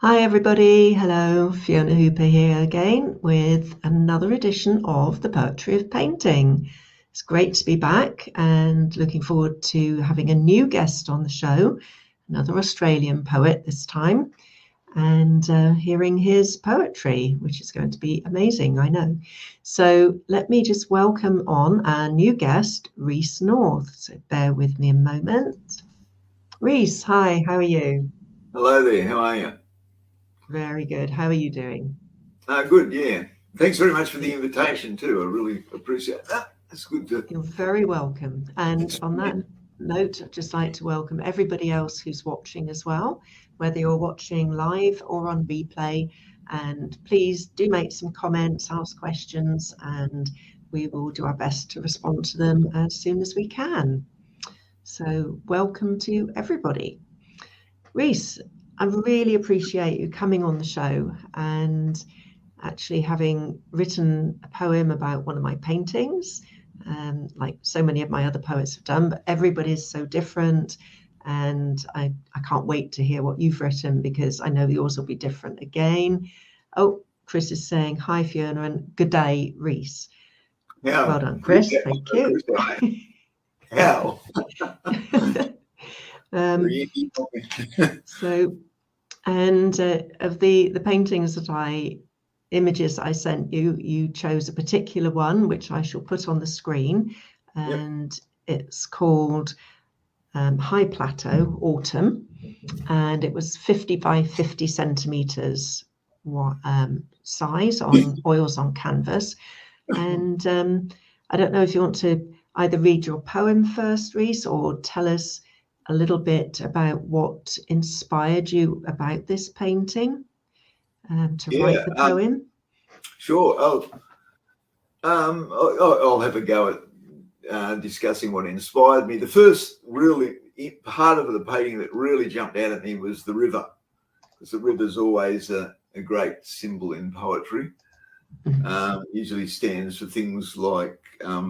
Hi everybody, hello, Fiona Hooper here again with another edition of the Poetry of Painting. It's great to be back and looking forward to having a new guest on the show, another Australian poet this time, and hearing his poetry, which is going to be amazing, I know. So let me just welcome on our new guest, Reese North. So bear with me a moment. Reese, hi, how are you? Hello there, how are you? Very good. How are you doing? Good, yeah. Thanks very much for the invitation too. I really appreciate that. It's good to You're very welcome. And on that explain. note, I'd just like to welcome everybody else who's watching as well, whether you're watching live or on replay. And please do make some comments, ask questions, and we will do our best to respond to them as soon as we can. So welcome to everybody. Reese, I really appreciate you coming on the show and actually having written a poem about one of my paintings, like so many of my other poets have done, but everybody's so different. And I can't wait to hear what you've written because I know yours will be different again. Oh, Chris is saying, hi, Fiona, and good day, Reese. How? Well done, Chris. Yeah, Thank you. how? um, so, and of the paintings images I sent you, you chose a particular one, which I shall put on the screen, Yep. and it's called High Plateau Autumn, and it was 50 by 50 centimeters size on oils on canvas. And I don't know if you want to either read your poem first, Reese, or tell us a little bit about what inspired you about this painting to write Yeah, the poem. sure. I'll have a go at discussing what inspired me. The first really part of the painting that really jumped out at me was the river, because the river is always a great symbol in poetry. Usually stands for things like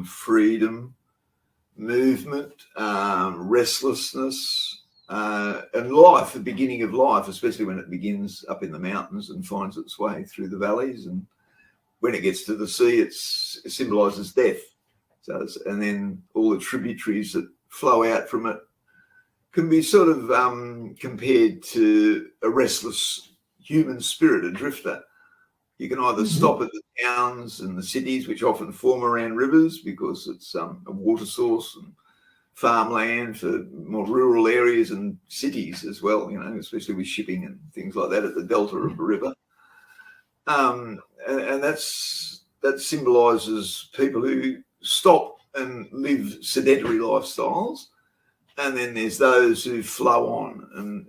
freedom, movement, restlessness, and life, the beginning of life, especially when it begins up in the mountains and finds its way through the valleys. And when it gets to the sea, it symbolises death. So, and then all the tributaries that flow out from it can be sort of compared to a restless human spirit, a drifter. You can either stop at the towns and the cities, which often form around rivers because it's a water source and farmland for more rural areas and cities as well, especially with shipping and things like that at the delta of the river. And that symbolises people who stop and live sedentary lifestyles. And then there's those who flow on and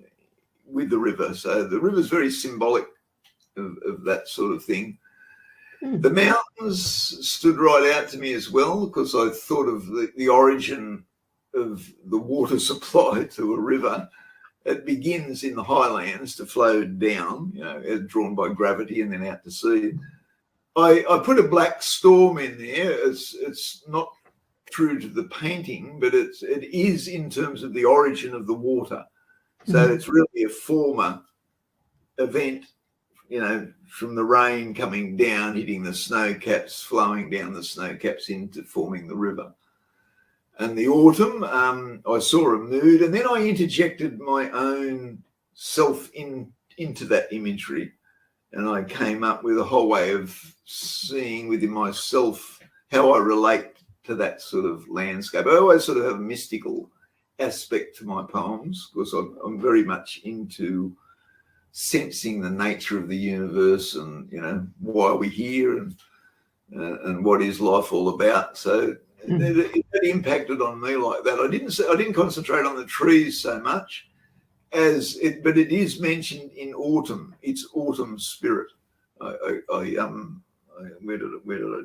with the river. So the river is very symbolic of that sort of thing. The mountains stood right out to me as well because I thought of the origin of the water supply to a river. It begins in the highlands to flow down, drawn by gravity and then out to sea. I put a black storm in there. It's not true to the painting, but it is in terms of the origin of the water. So it's really a former event, from the rain coming down, hitting the snow caps, flowing down the snow caps into forming the river. And the autumn, I saw a mood, and then I interjected my own self into that imagery. And I came up with a whole way of seeing within myself how I relate to that sort of landscape. I always sort of have a mystical aspect to my poems because I'm very much into sensing the nature of the universe and, why we're here and what is life all about. So it impacted on me like that. I didn't concentrate on the trees so much but it is mentioned in autumn. It's autumn spirit. Where did I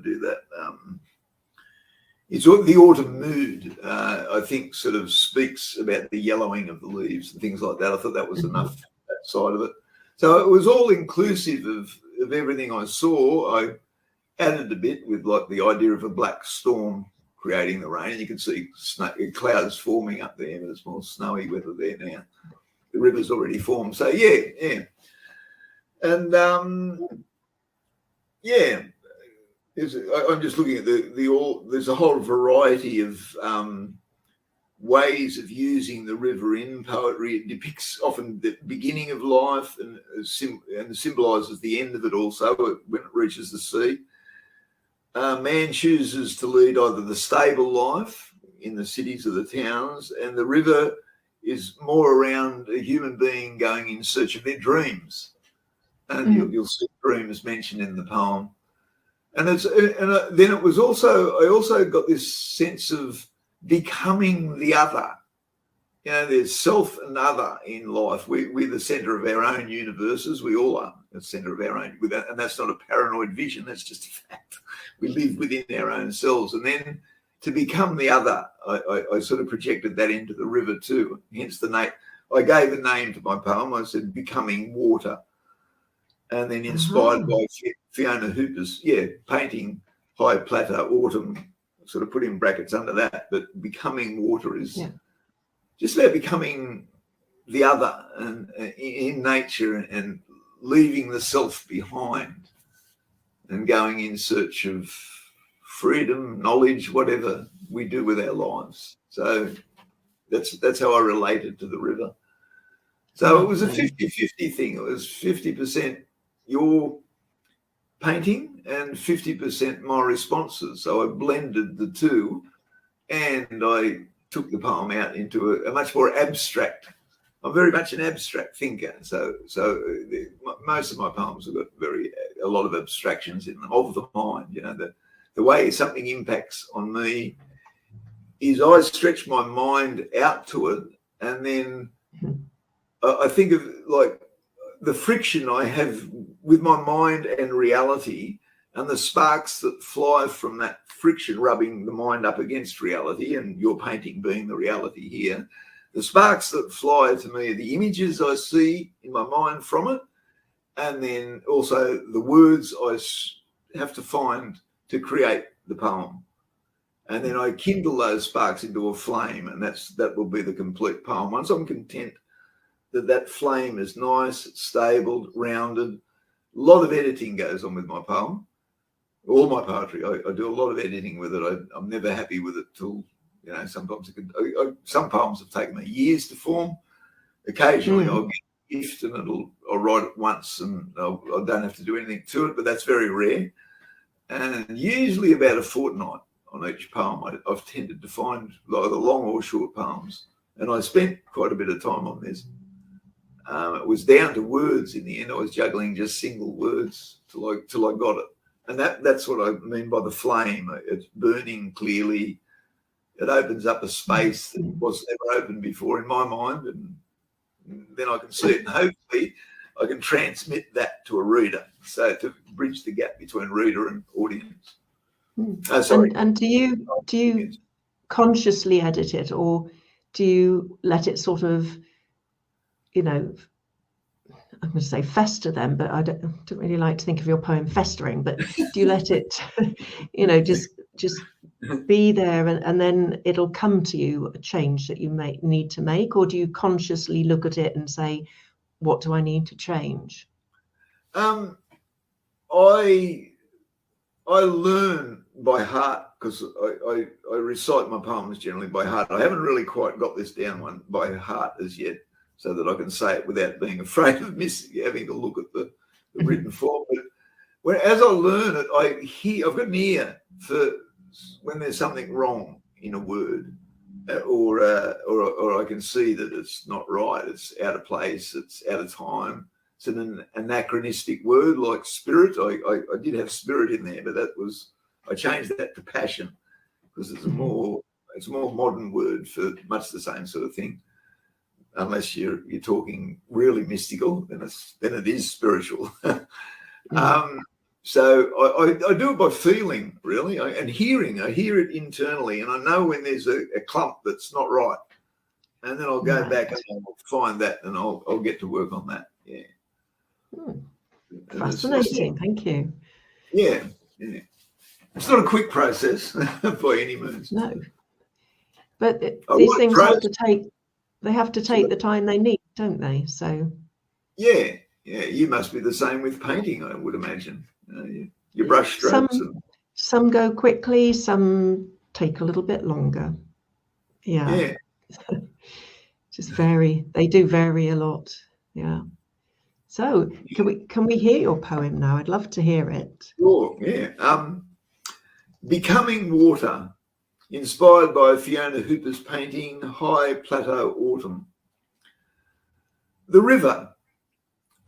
do that? It's the autumn mood. I think sort of speaks about the yellowing of the leaves and things like that. I thought that was enough, that side of it. So it was all inclusive of everything I saw. I added a bit with like the idea of a black storm creating the rain. And you can see clouds forming up there, but it's more snowy weather there now. The river's already formed. So, yeah. And yeah, I'm just looking at there's a whole variety of ways of using the river in poetry. It depicts often the beginning of life and symbolises the end of it also when it reaches the sea. Man chooses to lead either the stable life in the cities or the towns, and the river is more around a human being going in search of their dreams. And you'll see dreams mentioned in the poem. And then it was also, I also got this sense of becoming the other. You know, there's self and other in life. We're the centre of our own universes. We all are the centre of our own, and that's not a paranoid vision. That's just a fact. We live within our own selves. And then to become the other, I sort of projected that into the river too. Hence the name. I gave a name to my poem. I said, Becoming Water. And then inspired by Fiona Hooper's, painting High Plateau Autumn, sort of put in brackets under that. But Becoming Water is just about becoming the other and in nature and leaving the self behind and going in search of freedom, knowledge, whatever we do with our lives. So that's how I related to the river. So it was a 50-50 thing. It was 50% your painting and 50% my responses. So I blended the two, and I took the poem out into a much more abstract. I'm very much an abstract thinker. So most of my poems have got a lot of abstractions in them of the mind. You know, the way something impacts on me is I stretch my mind out to it, and then I think of like the friction I have with my mind and reality, and the sparks that fly from that friction rubbing the mind up against reality, and your painting being the reality here. The sparks that fly to me are the images I see in my mind from it, and then also the words I have to find to create the poem. And then I kindle those sparks into a flame, and that will be the complete poem. Once I'm content that flame is nice, it's stable, rounded. A lot of editing goes on with my poem. All my poetry, I do a lot of editing with it. I'm never happy with it till, you know, sometimes some poems have taken me years to form. Occasionally I'll get a gift and I'll write it once and I don't have to do anything to it, but that's very rare. And usually about a fortnight on each poem, I've tended to find either long or short poems. And I spent quite a bit of time on this. It was down to words in the end. I was juggling just single words till I got it. And that's what I mean by the flame. It's burning clearly. It opens up a space that was never opened before in my mind. And then I can see it, and hopefully I can transmit that to a reader. So to bridge the gap between reader and audience. And do you consciously edit it, or do you let it sort of, you know, I'm going to say fester then, but I don't really like to think of your poem festering, but do you let it, you know, just be there and then it'll come to you, a change that you may need to make, or do you consciously look at it and say, what do I need to change? I learn by heart because I recite my poems generally by heart. I haven't really quite got this down one by heart as yet, so that I can say it without being afraid of having to look at the written form. But as I learn it, I've got an ear for when there's something wrong in a word, or I can see that it's not right, it's out of place, it's out of time. It's an anachronistic word like spirit. I did have spirit in there, but I changed that to passion because it's a more modern word for much the same sort of thing. Unless you're talking really mystical, then it is spiritual. So I do it by feeling, really, and hearing. I hear it internally, and I know when there's a clump that's not right, and then I'll go back and I'll find that, and I'll get to work on that. Yeah. Fascinating. Thank you. Yeah. It's not a quick process by any means. No, but these things have to take the time they need, don't they? So yeah, Yeah, you must be the same with painting, I would imagine. Your brush strokes. Some go quickly, some take a little bit longer. Yeah. Just vary. They do vary a lot. Yeah. So can we hear your poem now? I'd love to hear it. Sure, yeah. Becoming Water, inspired by Fiona Hooper's painting, High Plateau Autumn. The river,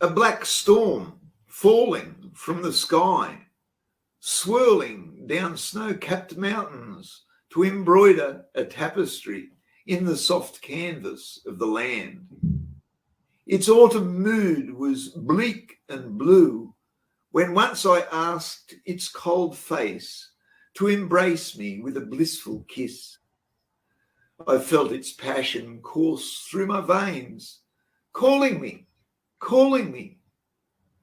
a black storm falling from the sky, swirling down snow-capped mountains to embroider a tapestry in the soft canvas of the land. Its autumn mood was bleak and blue when once I asked its cold face to embrace me with a blissful kiss. I felt its passion course through my veins, calling me, calling me.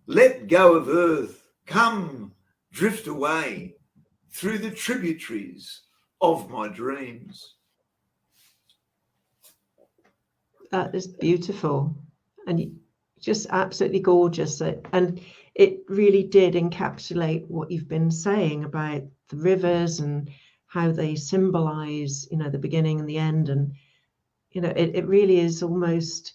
Let go of earth, come, drift away through the tributaries of my dreams. That is beautiful and just absolutely gorgeous. And it really did encapsulate what you've been saying about the rivers and how they symbolize, you know, the beginning and the end. And, you know, it really is almost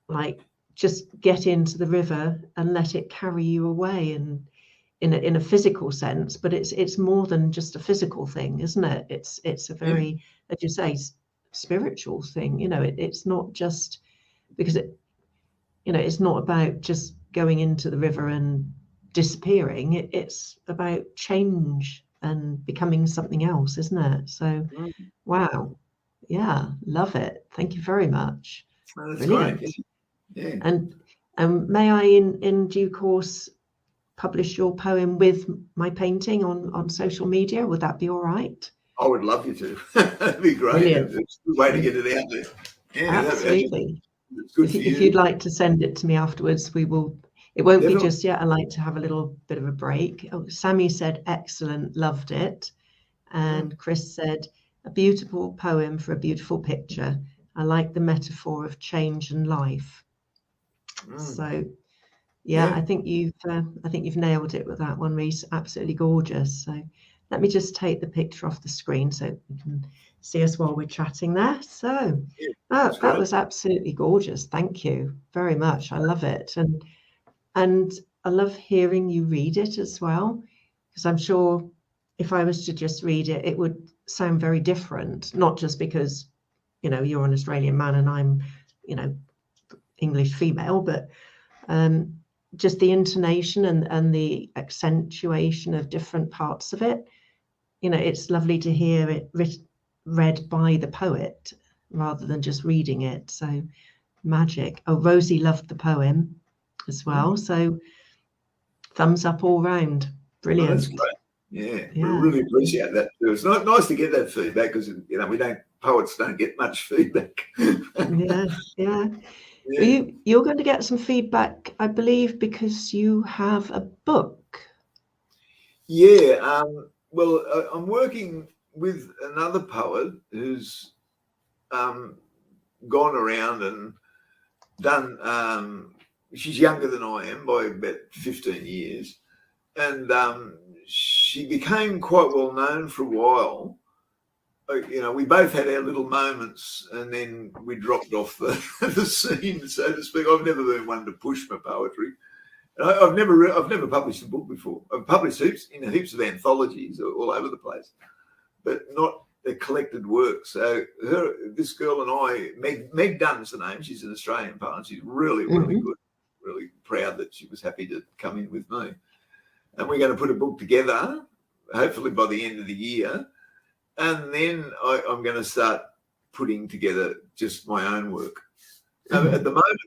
like just get into the river and let it carry you away, and in a physical sense, but it's more than just a physical thing, isn't it? It's a very, as you say, spiritual thing. You know, it's not just because it's not about just going into the river and disappearing. It's about change and becoming something else, isn't it? So, wow, yeah, love it. Thank you very much. Oh, that's Brilliant. great. Yeah. And may I, in due course, publish your poem with my painting on social media? Would that be all right? I would love you to. That'd be great. Brilliant. It's a good way to get it out there. Yeah, absolutely. It's good if you'd like to send it to me afterwards, we will. It won't be just yet. I like to have a little bit of a break. Oh, Sammy said, excellent, loved it. And Chris said, a beautiful poem for a beautiful picture. I like the metaphor of change and life. So, yeah, I think you've nailed it with that one, Reese. Absolutely gorgeous. So, let me just take the picture off the screen so you can see us while we're chatting there. So, that was absolutely gorgeous. Thank you very much. I love it, and I love hearing you read it as well, because I'm sure if I was to just read it, it would sound very different. Not just because, you know, you're an Australian man and I'm, you know, English female, but just the intonation and the accentuation of different parts of it. You know, it's lovely to hear it read by the poet rather than just reading it. So magic. Oh, Rosie loved the poem as well. So thumbs up all round. Brilliant. Oh, that's great. Yeah, we really appreciate that. It was nice to get that feedback because, you know, poets don't get much feedback. Yeah. Well, you're going to get some feedback, I believe, because you have a book. Yeah. Well, I'm working with another poet who's gone around and done. She's younger than I am by about 15 years, and she became quite well known for a while. You know, we both had our little moments, and then we dropped off the scene, so to speak. I've never been one to push my poetry. I've never published a book before. I've published heaps of anthologies all over the place, but not a collected work. So this girl and I, Meg Dunn's the name. She's an Australian poet. She's really, really good. Really proud that she was happy to come in with me. And we're going to put a book together, hopefully by the end of the year. And then I'm going to start putting together just my own work. At the moment,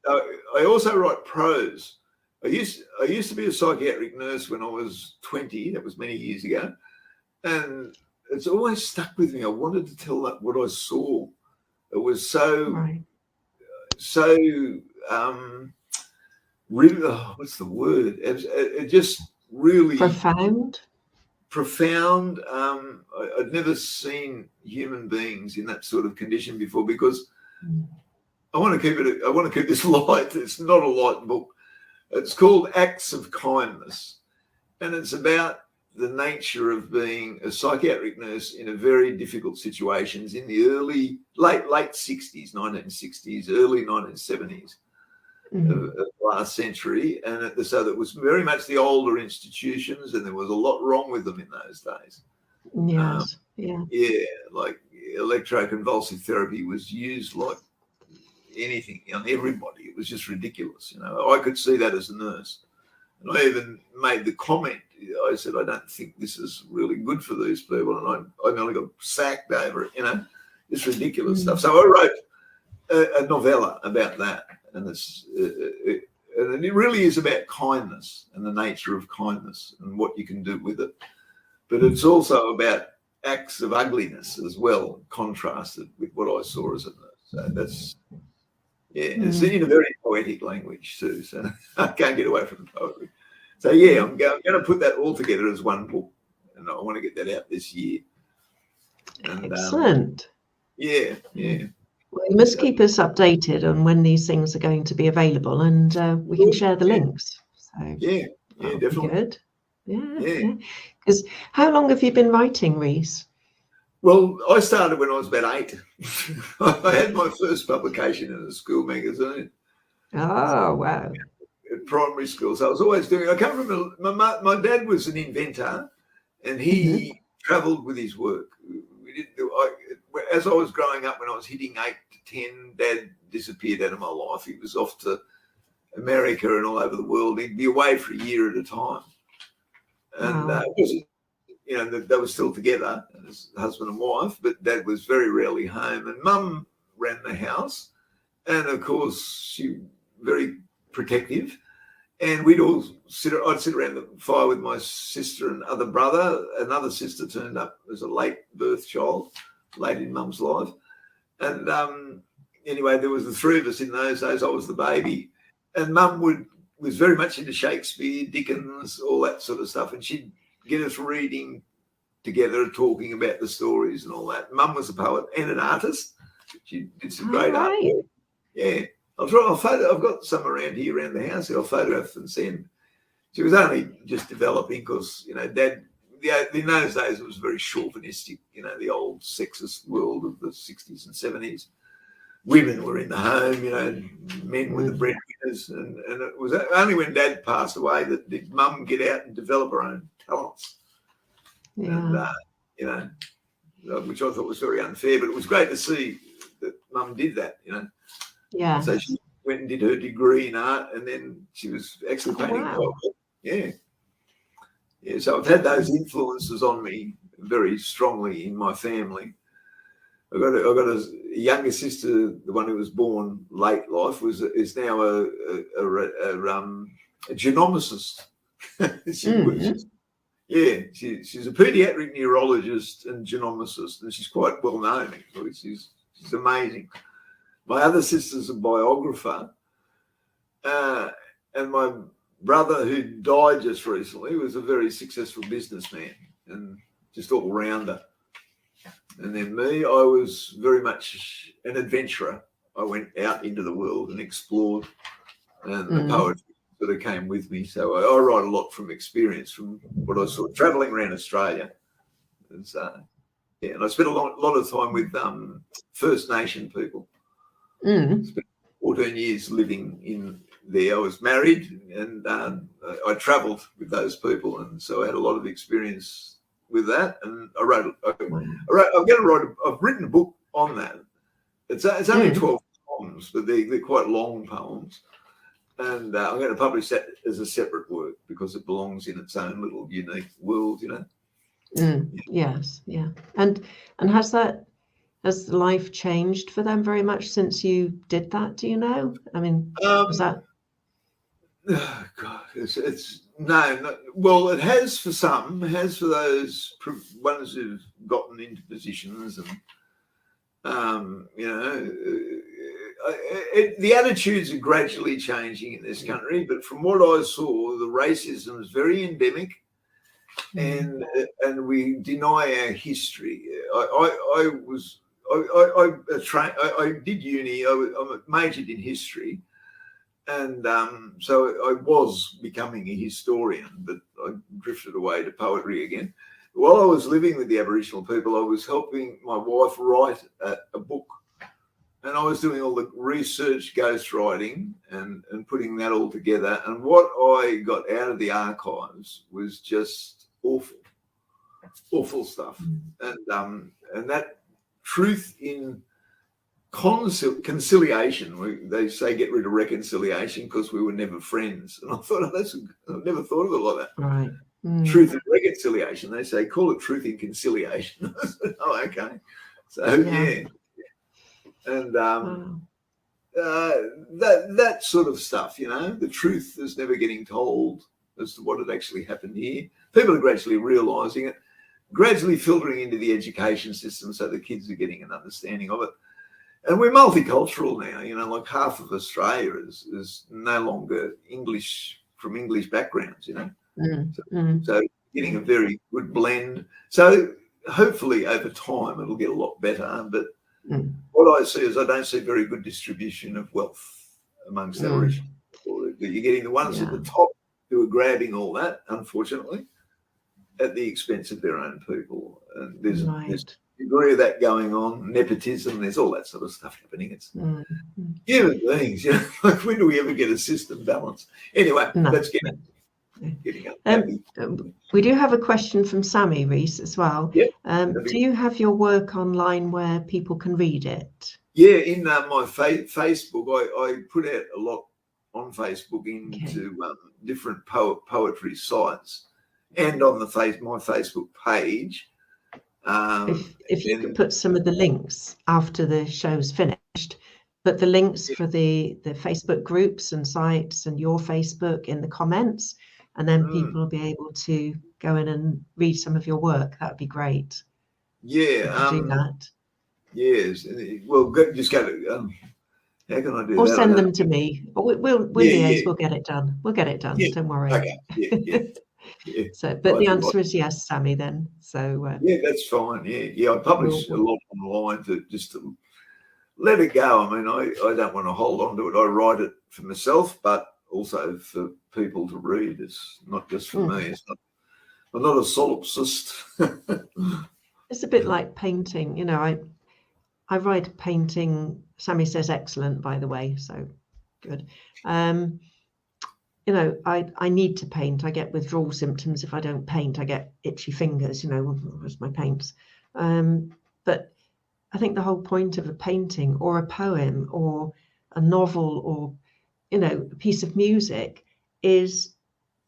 I also write prose. I used to be a psychiatric nurse when I was 20. That was many years ago. And it's always stuck with me. I wanted to tell that what I saw. It was really, what's the word? It just really profound. I'd never seen human beings in that sort of condition before, because I want to keep this light. It's not a light book, It's called Acts of Kindness, and it's about the nature of being a psychiatric nurse in a very difficult situations in the late 60s, 1960s, early 1970s of last century. And so that was very much the older institutions, and there was a lot wrong with them in those days. Yes. Yeah, like electroconvulsive therapy was used like anything on everybody. It was just ridiculous. I could see that as a nurse. And I even made the comment, I said, I don't think this is really good for these people. And I nearly got sacked over it, it's ridiculous stuff. So I wrote a novella about that. And and it really is about kindness and the nature of kindness and what you can do with it. But it's also about acts of ugliness as well, contrasted with what I saw as a nurse. So that's, it's in a very poetic language too. So I can't get away from the poetry. So yeah, I'm going to put that all together as one book, and I want to get that out this year. And, excellent. Yeah. Well, you must keep us updated on when these things are going to be available, and we can share the links. So yeah, definitely. Good. Yeah. Because how long have you been writing, Reese? Well, I started when I was about 8. I had my first publication in a school magazine. Oh, wow. At primary school. So I was always doing, I come from, my dad was an inventor, and he travelled with his work. As I was growing up, when I was hitting 8 to 10, Dad disappeared out of my life. He was off to America and all over the world. He'd be away for a year at a time. And they were still together as husband and wife, but Dad was very rarely home. And Mum ran the house. And, of course, she very protective. And I'd sit around the fire with my sister and other brother. Another sister turned up as a late birth child, late in Mum's life. And anyway, there was the 3 of us in those days. I was the baby. And Mum was very much into Shakespeare, Dickens, all that sort of stuff. And she'd get us reading together, talking about the stories and all that. Mum was a poet and an artist. She did some great art. Yeah. I've got some around here, around the house. I'll photograph and send. She was only just developing because, Dad, in those days, it was very chauvinistic, the old sexist world of the 60s and 70s. Women were in the home, men were the breadwinners. And it was only when Dad passed away that did Mum get out and develop her own talents. Yeah. And, which I thought was very unfair, but it was great to see that Mum did that, Yeah. So she went and did her degree in art, and then she was actually painting. Wow. Yeah. So I've had those influences on me very strongly in my family. I've got a younger sister, the one who was born late life, is now a genomicist. She's a pediatric neurologist and genomicist, and she's quite well known. Actually, she's amazing. My other sister's a biographer, and my brother, who died just recently, was a very successful businessman and just all-rounder. And then me, I was very much an adventurer. I went out into the world and explored, and the poetry sort of came with me. So I write a lot from experience, from what I saw travelling around Australia. And so, and I spent a lot of time with First Nation people. Spent 14 years living in there. I was married, and I travelled with those people, and so I had a lot of experience with that. And I've written a book on that. It's only 12 poems, but they're quite long poems, and I'm going to publish that as a separate work because it belongs in its own little unique world, Yes, yeah. And has life changed for them very much since you did that? Do you know? I mean, was that? Oh God, it's no. Well, it has for some. It has for those ones who've gotten into positions, and the attitudes are gradually changing in this country. But from what I saw, the racism is very endemic, and we deny our history. I did uni. I majored in history. And so I was becoming a historian, but I drifted away to poetry again. While I was living with the Aboriginal people, I was helping my wife write a book. And I was doing all the research, ghostwriting, and putting that all together. And what I got out of the archives was just awful stuff. And that truth in conciliation, they say get rid of reconciliation because we were never friends. And I thought, I've never thought of it like that. Right. Truth and reconciliation. They say call it truth in conciliation. I said, oh, okay. So yeah. And that sort of stuff, the truth is never getting told as to what had actually happened here. People are gradually realising it, gradually filtering into the education system so the kids are getting an understanding of it. And we're multicultural now, like half of Australia is no longer from English backgrounds, So getting a very good blend. So hopefully over time it'll get a lot better, but what I see is I don't see very good distribution of wealth amongst Aboriginal people. You're getting the ones at the top who are grabbing all that, unfortunately, at the expense of their own people. And there's a degree of that going on, nepotism, there's all that sort of stuff happening. It's human beings, like when do we ever get a system balance? Anyway, let's get it. We do have a question from Sammy, Reese, as well. Yep. Do you have your work online where people can read it? Yeah, in my Facebook, I put out a lot on Facebook into different poetry sites and on my Facebook page. If you could put some of the links after the show's finished, but the links for the Facebook groups and sites and your Facebook in the comments, and then people will be able to go in and read some of your work. That would be great. Yeah. Do that. Yes. Well, just go to, how can I do that? Or send them to me. We'll liaise. Yeah. We'll get it done. We'll get it done. Yeah. Don't worry. Okay. Yeah. So, but the answer is yes, Sammy, then. So yeah, that's fine. Yeah. I publish a lot online just to let it go. I mean, I don't want to hold on to it. I write it for myself, but also for people to read. It's not just for me. I'm not a solipsist. It's a bit like painting. I write a painting. Sammy says excellent, by the way. So good. I need to paint. I get withdrawal symptoms if I don't paint. I get itchy fingers. Where's my paints? But I think the whole point of a painting or a poem or a novel or a piece of music is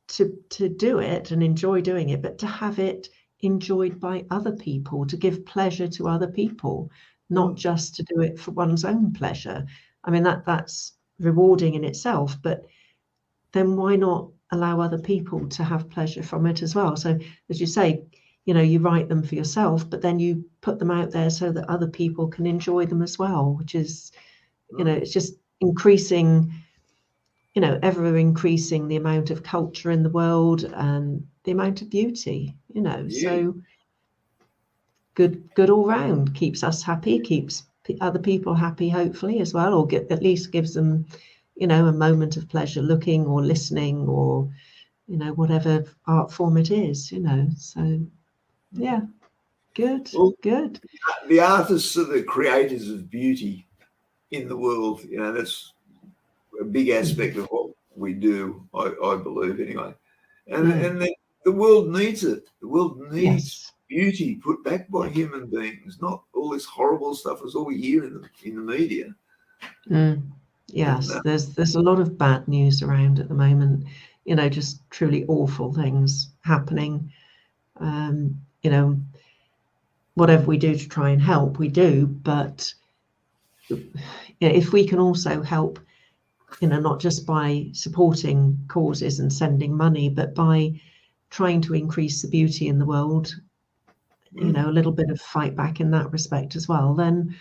to do it and enjoy doing it, but to have it enjoyed by other people, to give pleasure to other people, not just to do it for one's own pleasure. I mean, that's rewarding in itself, but then why not allow other people to have pleasure from it as well? So as you say, you write them for yourself, but then you put them out there so that other people can enjoy them as well, which is, it's just increasing, ever increasing the amount of culture in the world and the amount of beauty, so good all round, keeps us happy, keeps other people happy, hopefully as well, or at least gives them, a moment of pleasure looking or listening or, whatever art form it is, so yeah, good. The artists are the creators of beauty in the world. That's a big aspect of what we do, I believe, anyway. And the world needs it. The world needs beauty put back by human beings, not all this horrible stuff as all we hear in the media. Yes, there's a lot of bad news around at the moment, just truly awful things happening. Whatever we do to try and help, we do, but if we can also help, not just by supporting causes and sending money, but by trying to increase the beauty in the world, a little bit of fight back in that respect as well, then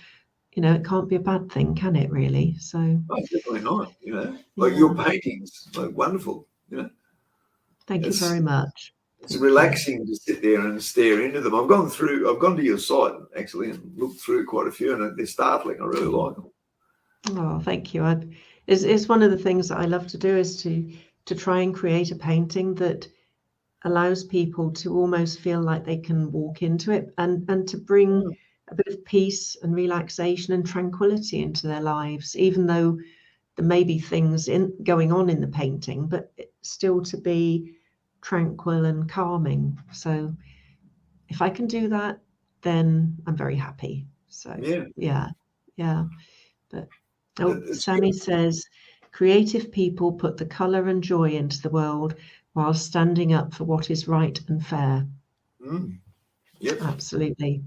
it can't be a bad thing, can it, really? So definitely not. Like your paintings, like wonderful. Thank you very much. It's relaxing to sit there and stare into them. I've gone to your site actually and looked through quite a few, and they're startling. I really like them. Oh, thank you. It's one of the things that I love to do, is to try and create a painting that allows people to almost feel like they can walk into it, and to bring a bit of peace and relaxation and tranquility into their lives, even though there may be things going on in the painting, but still to be tranquil and calming. So if I can do that, then I'm very happy. So yeah. But It's Sammy says, creative people put the colour and joy into the world while standing up for what is right and fair. Yep. Absolutely.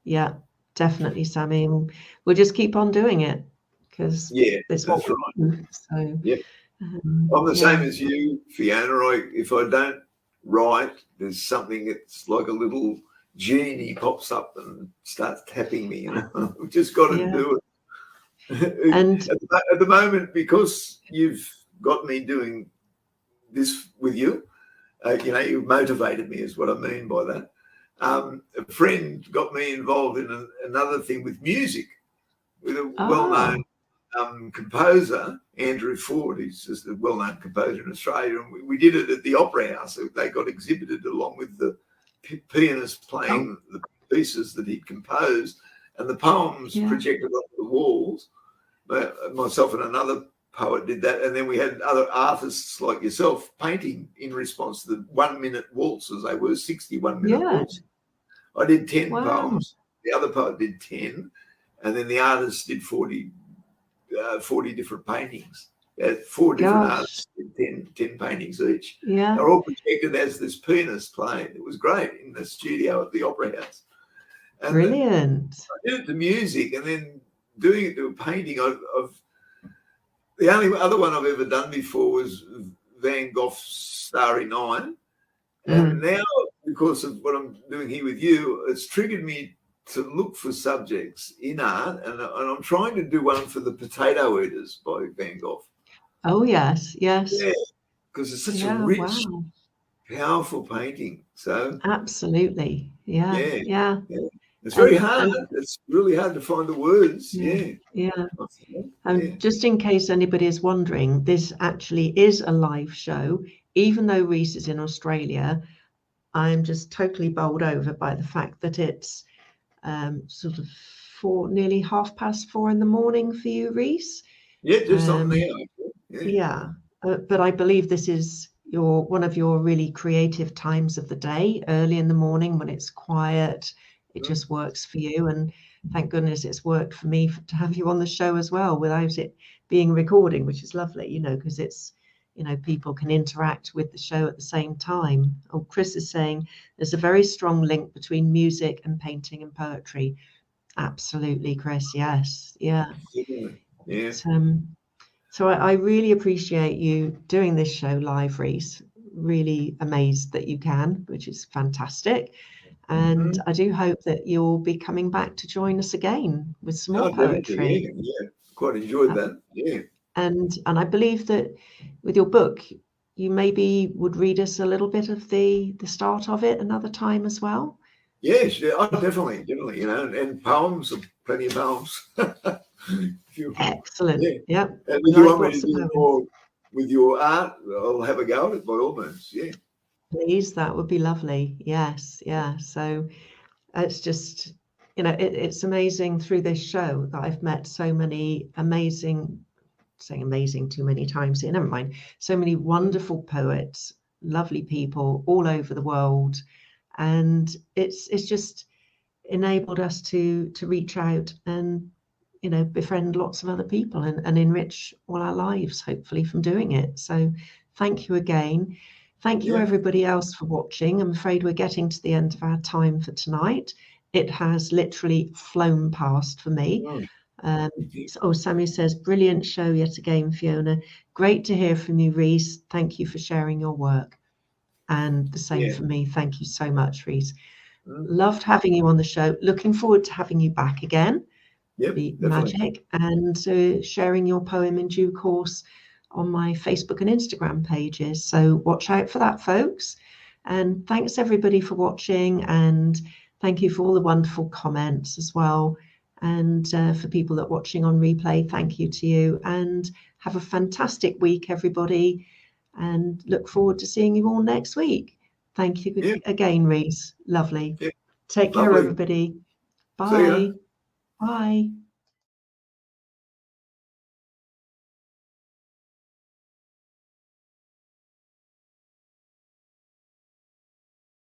Yeah, definitely, Sammy. And we'll just keep on doing it, because that's right. So Yep. I'm the same as you, Fiona. If I don't write, there's something that's like a little genie pops up and starts tapping me. We've just got to do it. And at the moment, because you've got me doing this with you, you've motivated me, is what I mean by that. A friend got me involved in another thing with music, with a well-known composer, Andrew Ford. He's just a well-known composer in Australia, and we did it at the Opera House. They got exhibited along with the pianist playing the pieces that he'd composed, and the poems projected onto the walls. Myself and another poet did that, and then we had other artists like yourself painting in response to the 1-minute waltzes. They were 61-minute waltzes. I did 10 poems. The other poet did 10, and then the artist did 40 different paintings. 4 different artists did 10 paintings each. They're all projected as this pianist playing. It was great in the studio at the Opera House. And brilliant. I did it to music, and then doing it to a painting. Of the only other one I've ever done before was Van Gogh's Starry Night. And now, because of what I'm doing here with you, it's triggered me to look for subjects in art, and I'm trying to do one for the Potato Eaters by Van Gogh. Oh, yes. Yeah, because it's such a rich, powerful painting. So absolutely. Yeah. It's very hard. It's really hard to find the words. Just in case anybody is wondering, this actually is a live show. Even though Reese is in Australia, I'm just totally bowled over by the fact that it's sort of nearly 4:30 in the morning for you, Reese. Yeah, just on there. But I believe this is one of your really creative times of the day, early in the morning when it's quiet. It just works for you, and thank goodness it's worked for me to have you on the show as well without it being recording, which is lovely, because it's, people can interact with the show at the same time. Oh, Chris is saying there's a very strong link between music and painting and poetry. Absolutely, Chris. Yes. So I really appreciate you doing this show live, Reese. Really amazed that you can, which is fantastic. And I do hope that you'll be coming back to join us again with some more poetry. Quite enjoyed that. And I believe that with your book, you maybe would read us a little bit of the start of it another time as well. Yes, definitely. And poems, plenty of poems. Excellent. Yeah. And if you want me to do more with your art, I'll have a go at it by all means. Yeah. Please, that would be lovely. Yes, so it's just, it's amazing through this show that I've met so many amazing, saying amazing too many times here, never mind, so many wonderful poets, lovely people all over the world, and it's just enabled us to reach out and befriend lots of other people and enrich all our lives, hopefully, from doing it. So thank you again. Thank you, everybody else, for watching. I'm afraid we're getting to the end of our time for tonight. It has literally flown past for me. Sammy says, brilliant show yet again, Fiona. Great to hear from you, Reese. Thank you for sharing your work. And the same for me. Thank you so much, Reese. Loved having you on the show. Looking forward to having you back again. Be magic. And sharing your poem in due course on my Facebook and Instagram pages. So watch out for that, folks. And thanks everybody for watching, and thank you for all the wonderful comments as well. And for people that are watching on replay, thank you to you, and have a fantastic week, everybody, and look forward to seeing you all next week. Thank you again, Reese. Lovely. Yeah. Take care, Lovely. everybody. See ya. Bye. Bye.